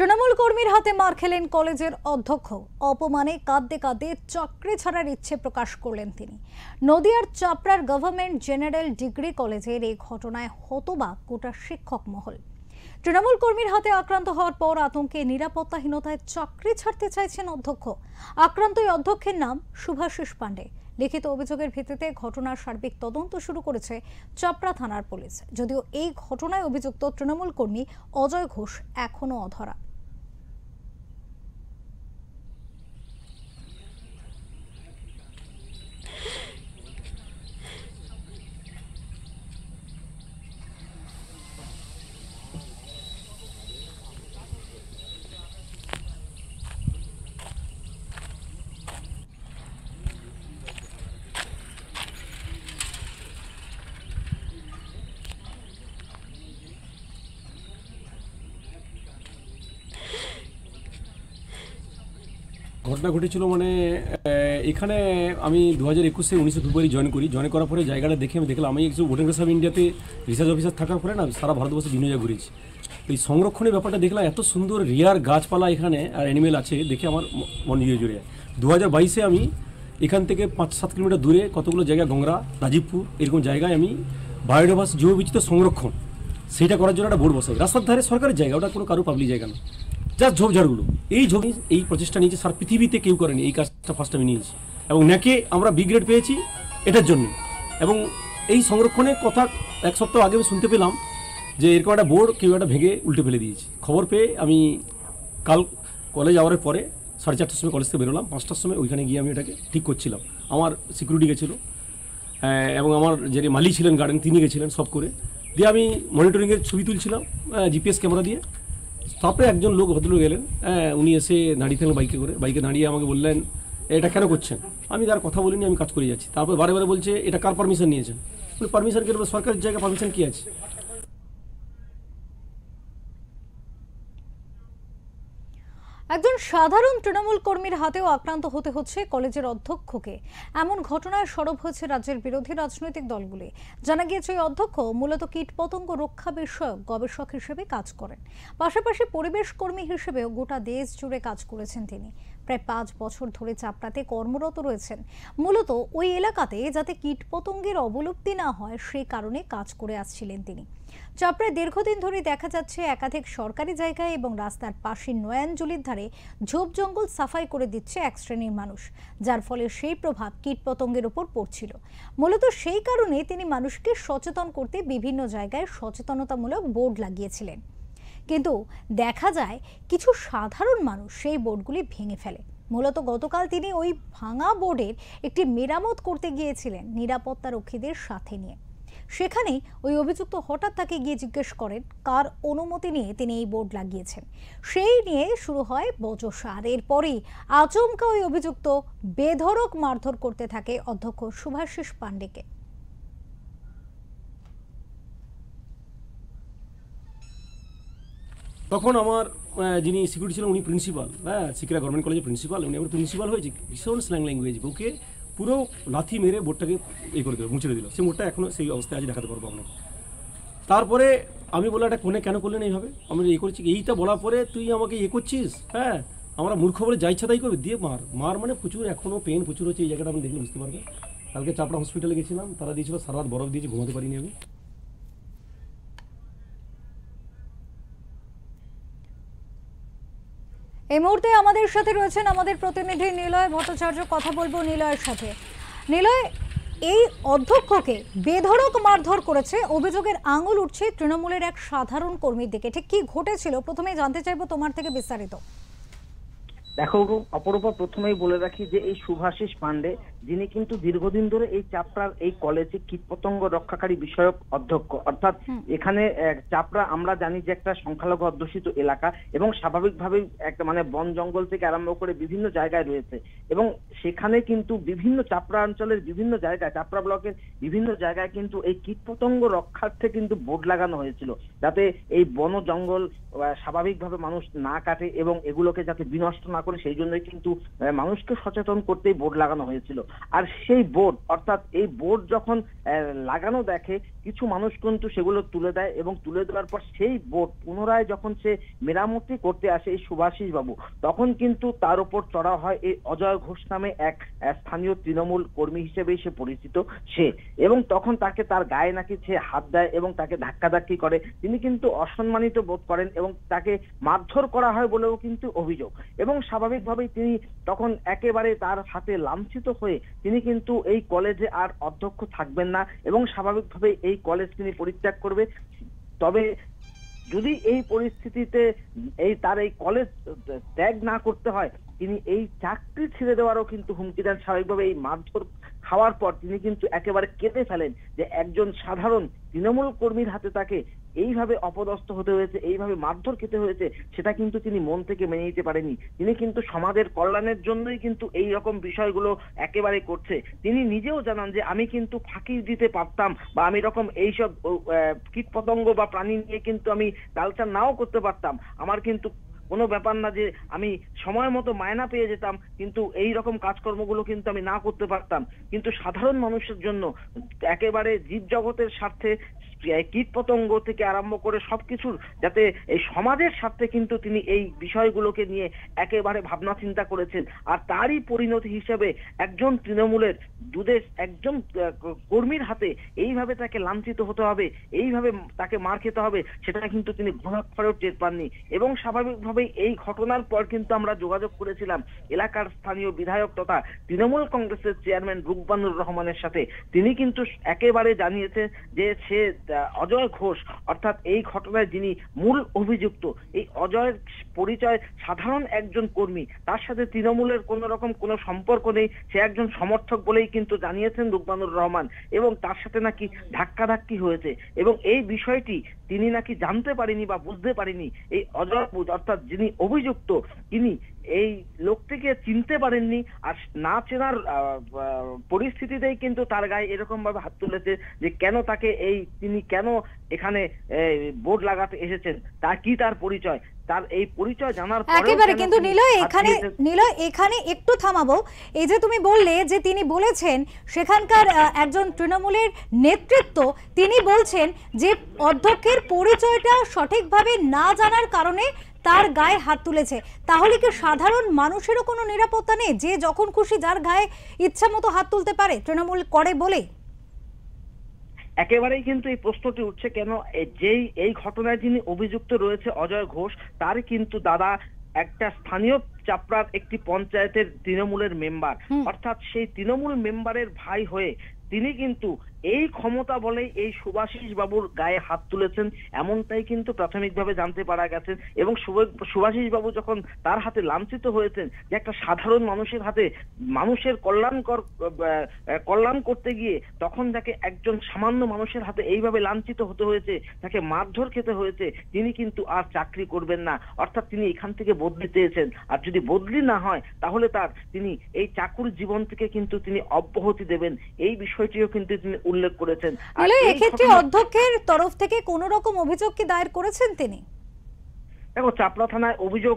তৃণমূল কর্মীর হাতে মার খেলেন কলেজের অধ্যক্ষ। অপমানে কাঁদতে কাঁদতে চাকরি ছাড়ার ইচ্ছে প্রকাশ করলেন তিনি। নদিয়ার চাপড়ার গভর্নমেন্ট জেনারেল ডিগ্রি কলেজের এই ঘটনায় হতবাক গোটা শিক্ষক মহল। তৃণমূল কর্মীর হাতে আক্রান্ত হওয়ার পর আতঙ্কে নিরাপত্তাহীনতায় চাকরি ছাড়তে চাইছেন অধ্যক্ষ। আক্রান্ত এই অধ্যক্ষের নাম শুভাশিস পাণ্ডে। লিখিত অভিযোগের ভিত্তিতে ঘটনার সার্বিক তদন্ত শুরু করেছে চাপড়া থানার পুলিশ। যদিও এই ঘটনায় অভিযুক্ত তৃণমূল কর্মী অজয় ঘোষ এখনো অধরা। ঘটনা ঘটেছিল এখানে আমি 2021-এ 19 ফেব্রুয়ারি জয়েন করার পরে জায়গাটা দেখে আমি দেখলাম, আমি একজন বোটানিক্যাল সার্ভে ইন্ডিয়াতে রিসার্চ অফিসার থাকার পরে না সারা ভারতবর্ষে বিভিন্ন জায়গায় ঘুরেছি। এই সংরক্ষণের ব্যাপারটা দেখলাম, এত সুন্দর রিয়ার গাছপালা এখানে আর অ্যানিমেল আছে, দেখে আমার মন জুড়ে যায়। 2022-এ আমি এখান থেকে 5-7 কিলোমিটার দূরে কতগুলো জায়গা, গংরা, রাজীবপুর, এরকম জায়গায় আমি বায়োডাইভার্সিটি জীববৈচিত্র্য সংরক্ষণ সেইটা করার জন্য একটা বোর্ড বসাই। রাস্তার ধারে সরকারের জায়গা, ওটা কোনো কারো পাবলিক জায়গা না, জাস্ট ঝোপঝাড়গুলো। এই প্রচেষ্টা নিয়েছে সারা পৃথিবীতে কেউ করেনি, এই কাজটা ফার্স্ট আমি নিয়েছি এবং ন্যাকে আমরা বি গ্রেড পেয়েছি এটার জন্য। এবং এই সংরক্ষণের কথা 1 সপ্তাহ আগে আমি শুনতে পেলাম যে এরকম একটা বোর্ড কেউ একটা ভেঙে উল্টে ফেলে দিয়েছে। খবর পেয়ে আমি কাল কলেজ আওয়ারের পরে 4:30টার সময় কলেজ থেকে বেরোলাম, 5টার সময় ওইখানে গিয়ে আমি এটাকে ঠিক করছিলাম। আমার সিকিউরিটি গেছিলো এবং আমার যে মালি ছিলেন গার্ডেন তিনি গেছিলেন, সব করে দিয়ে আমি মনিটরিংয়ের ছবি তুলছিলাম জিপিএস ক্যামেরা দিয়ে। তারপরে একজন লোক, ভদ্রলোক এলেন, উনি এসে দাঁড়িয়ে থাকলেন বাইকে দাঁড়িয়ে আমাকে বললেন এটা কেন করছেন। আমি তার কথা বলিনি, আমি কাজ করে যাচ্ছি। তারপর বারে বারে বলছে এটা কার পারমিশন নিয়েছেন। পারমিশন কেন, সরকারের জায়গায় পারমিশন কী আছে। একজন সাধারণ তৃণমূল কর্মীর হাতেও আক্রান্ত হতে হচ্ছে কলেজের অধ্যক্ষকে। এমন ঘটনায় সরব হয়েছে রাজ্যের বিরোধী রাজনৈতিক দলগুলি। জানা গিয়েছে ওই অধ্যক্ষ মূলত কীটপতঙ্গ রক্ষা বিষয়ক গবেষক হিসেবে কাজ করেন। পাশাপাশি পরিবেশ কর্মী হিসেবেও গোটা দেশ জুড়ে কাজ করেছেন তিনি। প্রায় 5 বছর ধরে চাপড়াতে কর্মরত রয়েছেন। মূলত ওই এলাকাতে যাতে কীটপতঙ্গের অবলুপ্তি না হয় সেই কারণে কাজ করে আসছিলেন তিনি। চাপড়ায় দীর্ঘদিন ধরে দেখা যাচ্ছে একাধিক সরকারি জায়গায় এবং রাস্তার পাশে নয়াঞ্জলির ধারে ঝোপ জঙ্গল সাফাই করে দিচ্ছে এক শ্রেণীর মানুষ, যার ফলে সেই প্রভাব কীটপতঙ্গের উপর পড়ছিল। মূলত সেই কারণে তিনি মানুষকে সচেতন করতে বিভিন্ন জায়গায় সচেতনতামূলক বোর্ড লাগিয়েছিলেন। কিন্তু দেখা যায় কিছু সাধারণ মানুষ সেই বোর্ডগুলি ভেঙে ফেলে। মূলত গতকাল তিনি ওই ভাঙা বোর্ডের একটি মেরামত করতে গিয়েছিলেন নিরাপত্তা রক্ষীদের সাথে নিয়ে। সেখানে ওই অভিযুক্ত হঠাৎ তাকে গিয়ে জিজ্ঞেস করেন কার অনুমতি নিয়ে তিনি এই বোর্ড লাগিয়েছেন। সেই নিয়ে শুরু হয় বচসার। এরপরেই আচমকা ওই অভিযুক্ত বেধড়ক মারধর করতে থাকে অধ্যক্ষ শুভাশিস পাণ্ডেকে। তখন আমার যিনি সিকিউরিটি ছিলেন উনি প্রিন্সিপাল, সিকিরা গভর্নমেন্ট কলেজের প্রিন্সিপাল, উনি আমার প্রিন্সিপাল হয়েছে, ভীষণ স্ল্যাং ল্যাঙ্গুয়েজ, ওকে পুরো লাথি মেরে বোর্ডটাকে করে দিল, মুছে দিল। সেই বোর্ডটা এখনও সেই অবস্থায় আজ দেখাতে পারবো আপনাকে। তারপরে আমি বললাম এটা কোনে কেন করলেন এইভাবে, আমি করছি এইটা বলার পরে তুই আমাকে করছিস, আমরা মূর্খ বলে যা ইচ্ছা তাই করবে, দিয়ে মার মানে প্রচুর, এখনও পেন প্রচুর হচ্ছে। এই জায়গাটা আমি দেখলে বুঝতে পারবেন। কালকে চাপড়া হসপিটালে গেছিলাম, তারা দিয়েছিল সারা রাত বরফ দিয়েছে, ঘুমাতে পারিনি আমি। এই মুহূর্তে আমাদের সাথে রয়েছেন আমাদের প্রতিনিধি নিলয় ভট্টাচার্য। কথা বলবো নিলয়ের সাথে। নিলয়, এই অধ্যক্ষকে বেধড়ক মারধর করেছে, অভিযোগের আঙুল উঠছে তৃণমূলের এক সাধারণ কর্মীর দিকে। ঠিক কি ঘটেছিল প্রথমেই জানতে চাইবো তোমার থেকে বিস্তারিত। দেখো অপরূপা, প্রথমেই বলে রাখি যে এই শুভাশিস পাণ্ডে যিনি কিন্তু দীর্ঘদিন ধরে এই চাপড়ার এই কলেজে কীটপতঙ্গ রক্ষাকারী বিষয়ক অধ্যক্ষ। অর্থাৎ এখানে চাপড়া আমরা জানি যে একটা সংখ্যালঘু অধ্যুষিত এলাকা এবং স্বাভাবিকভাবেই একটা বন জঙ্গল থেকে আরম্ভ করে বিভিন্ন জায়গায় রয়েছে এবং সেখানে কিন্তু বিভিন্ন চাপড়া অঞ্চলের বিভিন্ন জায়গায়, চাপড়া ব্লকের বিভিন্ন জায়গায় কিন্তু এই কীটপতঙ্গ রক্ষার্থে কিন্তু বোর্ড লাগানো হয়েছিল, যাতে এই বন জঙ্গল স্বাভাবিকভাবে মানুষ না কাটে এবং এগুলোকে যাতে বিনষ্ট না করে, সেই জন্যই কিন্তু মানুষকে সচেতন করতেই বোর্ড লাগানো হয়েছিল। আর সেই বোর্ড, অর্থাৎ এই বোর্ড যখন লাগানো দেখে কিছু মানুষ কিন্তু সেগুলো তুলে দেয় এবং তুলে দেওয়ার পর সেই বোর্ড পুনরায় যখন সে মেরামতি করতে আসে এই শুভাশিস বাবু, তখন কিন্তু তার উপর চড়া হয় এই অজয় ঘোষ নামে এক স্থানীয় তৃণমূল কর্মী হিসেবেই সে পরিচিত সে, এবং তখন তাকে তার গায়ে নাকি সে হাত দেয় এবং তাকে ধাক্কাধাক্কি করে। তিনি কিন্তু অসম্মানিত বোধ করেন এবং তাকে মারধর করা হয় বলেও কিন্তু অভিযোগ। এবং স্বাভাবিকভাবেই তিনি তখন একেবারে তার হাতে লাঞ্ছিত হয়ে তিনি কিন্তু এই কলেজে আর অধ্যক্ষ থাকবেন না এবং স্বাভাবিকভাবে এই কলেজ তিনি পরিত্যাগ করবে। তবে যদি এই পরিস্থিতিতে তার এই কলেজ ত্যাগ না করতে হয়, তিনি এই চাকরি ছেড়ে দেওয়ারও কিন্তু হুমকি দেন। স্বাভাবিকভাবে এই মারধর খাওয়ার পর তিনি কিন্তু একেবারে কেঁদে ফেলেন যে একজন সাধারণ তৃণমূল কর্মীর হাতে তাকে এইভাবে অপদস্থ হতে হয়েছে, এইভাবে মারধর খেতে হয়েছে, সেটা কিন্তু তিনি মন থেকে মেনে নিতে পারেনি। তিনি কিন্তু সমাজের কল্যাণের জন্যই কিন্তু এই রকম বিষয়গুলো একেবারে করছে। তিনি নিজেও জানান যে আমি কিন্তু ফাঁকি দিতে পারতাম বা আমি রকম এইসব কীটপতঙ্গ বা প্রাণী নিয়ে কিন্তু আমি কালচার নাও করতে পারতাম, আমার কিন্তু কোনো ব্যাপার না যে আমি সময় মতো মায়না পেয়ে যেতাম, কিন্তু এই রকম কাজকর্মগুলো কিন্তু আমি না করতে পারতাম। কিন্তু সাধারণ মানুষের জন্য একেবারে জীব জগতের স্বার্থে কীট পতঙ্গ থেকে আরম্ভ করে সবকিছুর যাতে এই সমাজের স্বার্থে কিন্তু তিনি এই বিষয়গুলোকে নিয়ে একেবারে ভাবনা চিন্তা করেছেন। আর তারই পরিণতি হিসেবে একজন তৃণমূলের দুদেশ একজন কর্মীর হাতে এইভাবে তাকে লাঞ্ছিত হতে হবে, এইভাবে তাকে মার খেতে হবে, সেটা কিন্তু তিনি ঘুণাক্ষরেও টের পাননি। এবং স্বাভাবিকভাবেই এই ঘটনার পর কিন্তু আমরা যোগাযোগ করেছিলাম এলাকার স্থানীয় বিধায়ক তথা তৃণমূল কংগ্রেসের চেয়ারম্যান রুকবানুর রহমানের সাথে। তিনি কিন্তু একেবারে জানিয়েছেন যে সে অজয় ঘোষ অর্থাৎ এই ঘটনায় যিনি মূল অভিযুক্ত, এই অজয়ের পরিচয় সাধারণ একজন কর্মী, তার সাথে তৃণমূলের কোন রকম কোনো সম্পর্ক নেই, সে একজন সমর্থক বলেই কিন্তু জানিয়েছেন রুকবানুর রহমান। এবং তার সাথে নাকি ধাক্কাধাক্কি হয়েছে এবং এই বিষয়টি তিনি নাকি জানতে পারেনি বা বুঝতে পারেনি। এই অজয় অর্থাৎ যিনি অভিযুক্ত তিনি এই লোকটিকে চিনতে পারেননি, আর না চেনার পরিস্থিতিতেই কিন্তু তার গায়ে এরকম ভাবে হাত তুলেছে যে কেন তাকে তিনি কেন এখানে বোর্ড লাগাতে এসেছেন, তার পরিচয়, তার এই পরিচয় জানার পরেও একেবারে। কিন্তু নিলয় এখানে একটু থামাবো। এই যে তুমি বললে যে তিনি বলেছেন সেখানকার একজন তৃণমূলের নেতৃত্ব, তিনি বলছেন যে অধ্যক্ষের পরিচয়টা সঠিকভাবে না জানার কারণে তার গায়ে হাত তুলেছে। তাহলে কি সাধারণ মানুষেরও কোনো নিরাপত্তা নেই যে যখন খুশি যার গায়ে ইচ্ছা মতো হাত তুলতে পারে তৃণমূল করে বলে? একেবারেই কিন্তু এই প্রশ্নটি উঠছে কেন এই ঘটনায় যিনি অভিযুক্ত রয়েছে অজয় ঘোষ, তার কিন্তু দাদা একটা স্থানীয় চাপড়ার একটি পঞ্চায়েতের তৃণমূলের মেম্বার, অর্থাৎ সেই তৃণমূল মেম্বারের ভাই হয়ে তিনি কিন্তু এই ক্ষমতা বলেই এই শুভাশিস বাবুর গায়ে হাত তুলেছেন, এমনটাই কিন্তু প্রাথমিকভাবে জানতে পারা গেছে। এবং শুভাশিস বাবু যখন তার হাতে লাঞ্ছিত হয়েছেন, যে একটা সাধারণ মানুষের হাতে মানুষের কল্যাণ করতে গিয়ে তখন তাকে একজন সামান্য মানুষের হাতে এইভাবে লাঞ্ছিত হতে হয়েছে, তাকে মারধর খেতে হয়েছে, তিনি কিন্তু আর চাকরি করবেন না। অর্থাৎ তিনি এখান থেকে বদলি চেয়েছেন, আর যদি বদলি না হয় তাহলে তিনি এই চাকুর জীবন থেকে কিন্তু তিনি অব্যাহতি দেবেন, এই বিষয়টিও কিন্তু তিনি উল্লেখ করেছেন। আর এক্ষেত্রে অধ্যক্ষের তরফ থেকে কোন রকম অভিযোগ কি দায়ের করেছেন তিনি? দেখো, চাপড়া থানায় অভিযোগ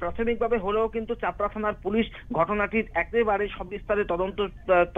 প্রাথমিকভাবে হলেও কিন্তু চাপড়া থানার পুলিশ ঘটনাটির একেবারে সবিস্তারে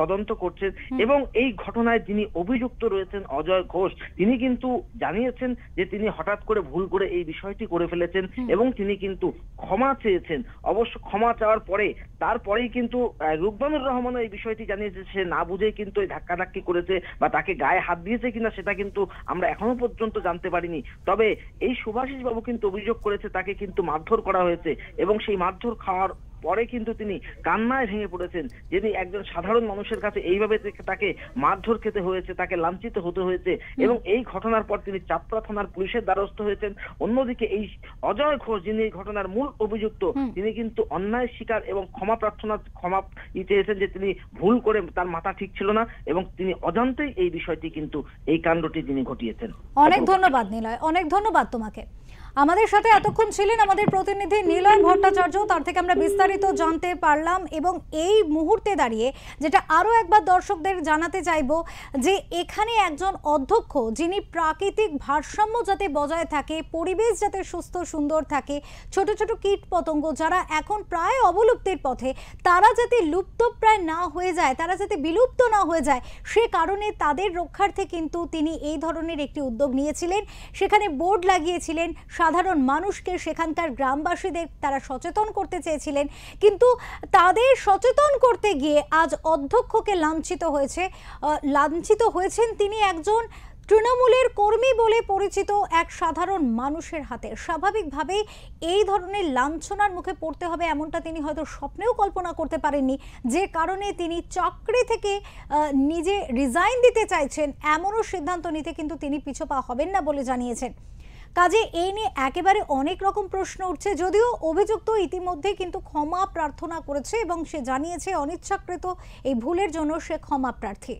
তদন্ত করছেন। এবং এই ঘটনায় যিনি অভিযুক্ত রয়েছেন অজয় ঘোষ, তিনি কিন্তু জানিয়েছেন যে তিনি হঠাৎ করে ভুল করে এই বিষয়টি করে ফেলেছেন এবং তিনি কিন্তু ক্ষমা চেয়েছেন। অবশ্য ক্ষমা চাওয়ার পরে তারপরেই কিন্তু রুকবানুর রহমানও এই বিষয়টি জানিয়েছে সে না বুঝেই কিন্তু এই ধাক্কাধাক্কি করেছে বা তাকে গায়ে হাত দিয়েছে কিনা সেটা কিন্তু আমরা এখনো পর্যন্ত জানতে পারিনি। তবে এই শুভাশিস বাবু কিন্তু অভিযোগ করেছে তাকে কিন্তু মারধর করা হয়েছে এবং সেই মারধর খাওয়ার পরে কিন্তু তিনি কান্নায় ভেঙে পড়েছেন। যদি একজন সাধারণ মানুষের কাছে এইভাবে তাকে মারধর খেতে হয়েছে, তাকে লাঞ্ছিত হতে হয়েছে, এবং এই ঘটনার পর তিনি চাপড়া থানার পুলিশের দ্বারস্থ হয়েছেন। অন্যদিকে এই অজয় ঘোষ যিনি এই ঘটনার মূল অভিযুক্ত, তিনি কিন্তু অন্যায় স্বীকার এবং ক্ষমা চেয়েছেন যে তিনি ভুল করে তার মাথা ঠিক ছিল না এবং তিনি অজান্তেই এই বিষয়টি কিন্তু এই কাণ্ডটি তিনি ঘটিয়েছেন। অনেক ধন্যবাদ নিলয়, অনেক ধন্যবাদ তোমাকে। আমাদের সাথে এতক্ষণ ছিলেন আমাদের প্রতিনিধি নিলয় ভট্টাচার্য, তার থেকে আমরা বিস্তারিত জানতে পারলাম। এবং এই মুহূর্তে দাঁড়িয়ে যেটা আরও একবার দর্শকদের জানাতে চাইব যে এখানে একজন অধ্যক্ষ যিনি প্রাকৃতিক ভারসাম্য যাতে বজায় থাকে, পরিবেশ যাতে সুস্থ সুন্দর থাকে, ছোট ছোট কীট পতঙ্গ যারা এখন প্রায় অবলুপ্তির পথে তারা যাতে লুপ্তপ্রায় না হয়ে যায়, তারা যাতে বিলুপ্ত না হয়ে যায়, সে কারণে তাদের রক্ষার্থে কিন্তু তিনি এই ধরনের একটি উদ্যোগ নিয়েছিলেন। সেখানে বোর্ড লাগিয়েছিলেন, সাধারণ মানুষকে, সেখানকার গ্রামবাসীদের তারা সচেতন করতে চেয়েছিলেন, কিন্তু তাদের সচেতন করতে গিয়ে আজ অধ্যক্ষকে লাঞ্ছিত হয়েছেন তিনি একজন তৃণমূলের কর্মী বলে পরিচিত এক সাধারণ মানুষের হাতে। স্বাভাবিকভাবেই এই ধরনের লাঞ্ছনার মুখে পড়তে হবে এমনটা তিনি হয়তো স্বপ্নেও কল্পনা করতে পারেননি, যে কারণে তিনি চাকরি থেকে নিজে রিজাইন দিতে চাইছেন, এমনও সিদ্ধান্ত নিতে কিন্তু তিনি পিছপা হবেন না বলে জানিয়েছেন। কাজে এই নিয়ে একেবারে অনেক রকম প্রশ্ন উঠছে, যদিও অভিযুক্ত ইতিমধ্যে কিন্তু ক্ষমা প্রার্থনা করেছে এবং সে জানিয়েছে অনিচ্ছাকৃত এই ভুলের জন্য সে ক্ষমা প্রার্থী।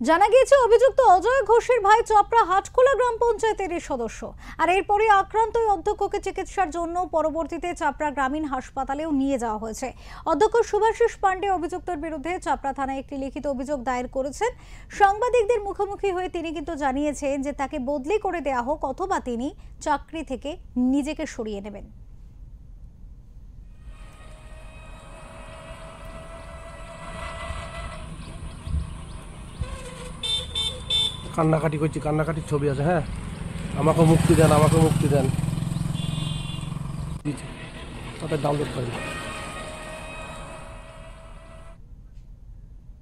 জানা গিয়েছে অভিযুক্ত অজয় ঘোষের ভাই চপড়া হাটখোলা গ্রাম পঞ্চায়েতের সদস্য, আর এরপরে আক্রান্ত অধ্যক্ষকে চিকিৎসার জন্য পরবর্তীতে চাপড়া গ্রামীণ হাসপাতালেও নিয়ে যাওয়া হয়েছে। অধ্যক্ষ শুভাশিস পাণ্ডে অভিযুক্তের বিরুদ্ধে চাপড়া থানায় একটি লিখিত অভিযোগ দায়ের করেছেন। সাংবাদিকদের মুখোমুখি হয়ে তিনি কিন্তু জানিয়েছেন যে তাকে বদলি করে দেওয়া হোক অথবা তিনি চাকরি থেকে নিজেকে সরিয়ে নেবেন। কান্নাকাটি করছি, কান্নাকাটির ছবি আছে। হ্যাঁ, আমাকে মুক্তি দেন, আমাকে মুক্তি দেন। তাদের ডাউনলোড করেন।